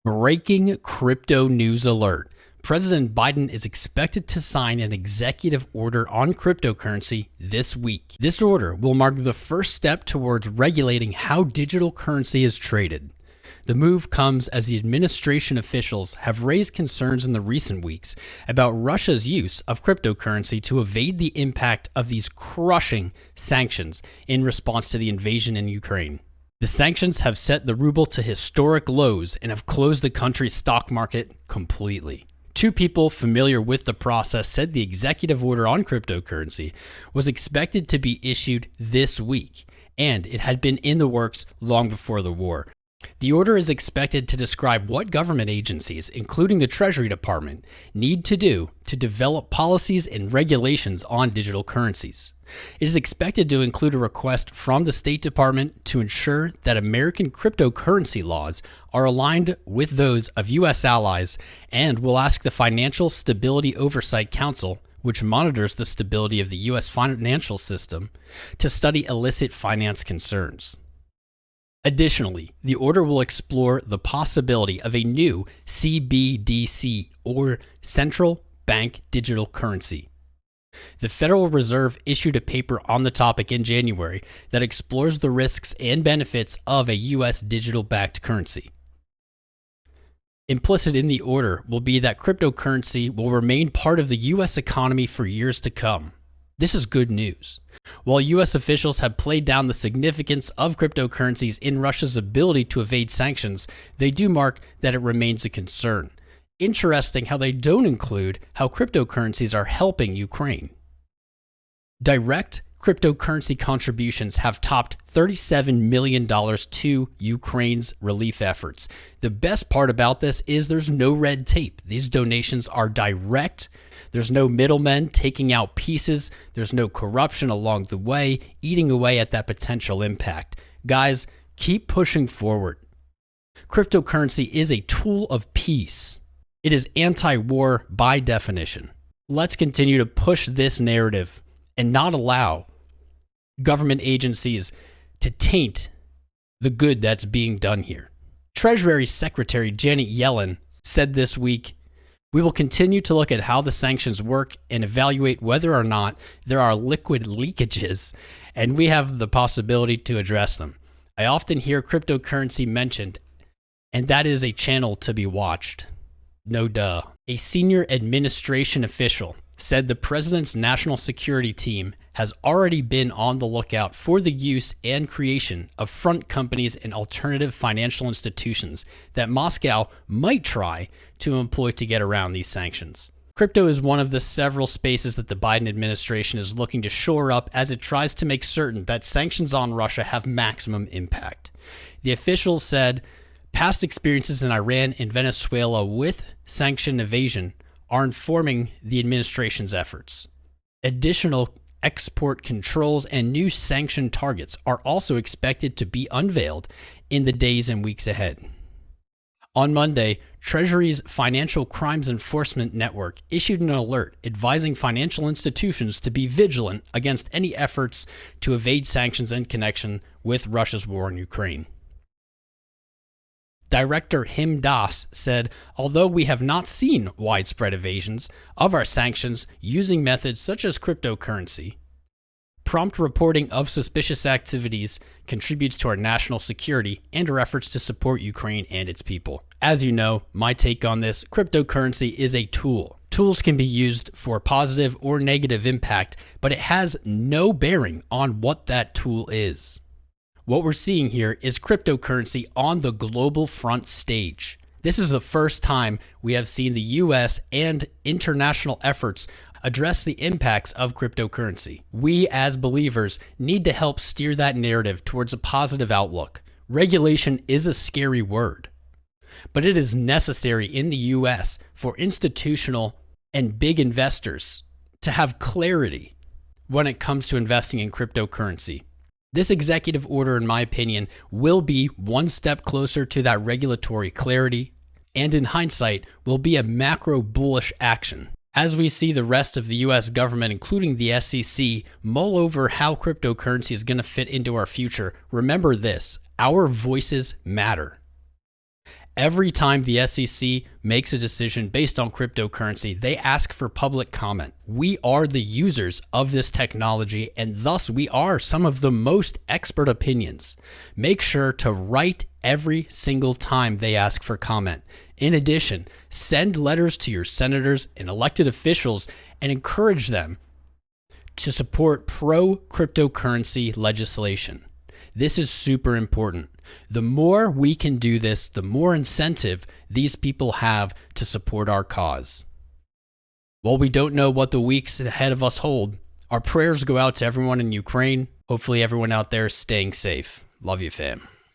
Breaking crypto news alert. President Biden is expected to sign an executive order on cryptocurrency this week. This order will mark the first step towards regulating how digital currency is traded. The move comes as the administration officials have raised concerns in the recent weeks about Russia's use of cryptocurrency to evade the impact of these crushing sanctions in response to the invasion in Ukraine. The sanctions have set the ruble to historic lows and have closed the country's stock market completely. Two people familiar with the process said the executive order on cryptocurrency was expected to be issued this week, and it had been in the works long before the war. The order is expected to describe what government agencies, including the Treasury Department, need to do to develop policies and regulations on digital currencies. It is expected to include a request from the State Department to ensure that American cryptocurrency laws are aligned with those of U.S. allies, and will ask the Financial Stability Oversight Council, which monitors the stability of the U.S. financial system, to study illicit finance concerns. Additionally, the order will explore the possibility of a new CBDC, or central bank digital currency. The Federal Reserve issued a paper on the topic in January that explores the risks and benefits of a U.S. digital-backed currency. Implicit in the order will be that cryptocurrency will remain part of the U.S. economy for years to come. This is good news. While U.S. officials have played down the significance of cryptocurrencies in Russia's ability to evade sanctions, they do mark that it remains a concern. Interesting how they don't include how cryptocurrencies are helping Ukraine. Direct cryptocurrency contributions have topped $37 million to Ukraine's relief efforts. The best part about this is there's no red tape. These donations are direct. There's no middlemen taking out pieces. There's no corruption along the way, eating away at that potential impact. Guys, keep pushing forward. Cryptocurrency is a tool of peace. It is anti-war by definition. Let's continue to push this narrative and not allow government agencies to taint the good that's being done here. Treasury Secretary Janet Yellen said this week, "We will continue to look at how the sanctions work and evaluate whether or not there are liquid leakages, and we have the possibility to address them. I often hear cryptocurrency mentioned, and that is a channel to be watched." No duh. A senior administration official said the president's national security team has already been on the lookout for the use and creation of front companies and alternative financial institutions that Moscow might try to employ to get around these sanctions. Crypto is one of the several spaces that the Biden administration is looking to shore up as it tries to make certain that sanctions on Russia have maximum impact. The officials said past experiences in Iran and Venezuela with sanction evasion are informing the administration's efforts. Additional export controls and new sanction targets are also expected to be unveiled in the days and weeks ahead. On Monday, Treasury's Financial Crimes Enforcement Network issued an alert advising financial institutions to be vigilant against any efforts to evade sanctions in connection with Russia's war in Ukraine. Director Him Das said, "Although we have not seen widespread evasions of our sanctions using methods such as cryptocurrency, prompt reporting of suspicious activities contributes to our national security and our efforts to support Ukraine and its people. As you know, my take on this, cryptocurrency is a tool. Tools can be used for positive or negative impact, but it has no bearing on what that tool is. What we're seeing here is cryptocurrency on the global front stage. This is the first time we have seen the US and international efforts address the impacts of cryptocurrency. We as believers need to help steer that narrative towards a positive outlook. Regulation is a scary word, but it is necessary in the US for institutional and big investors to have clarity when it comes to investing in cryptocurrency. This executive order, in my opinion, will be one step closer to that regulatory clarity, and in hindsight, will be a macro bullish action. As we see the rest of the US government, including the SEC, mull over how cryptocurrency is going to fit into our future, remember this: our voices matter. Every time the SEC makes a decision based on cryptocurrency, they ask for public comment. We are the users of this technology, and thus we are some of the most expert opinions. Make sure to write every single time they ask for comment. In addition, send letters to your senators and elected officials and encourage them to support pro-cryptocurrency legislation. This is super important. The more we can do this, the more incentive these people have to support our cause. While we don't know what the weeks ahead of us hold, our prayers go out to everyone in Ukraine. Hopefully everyone out there is staying safe. Love you, fam.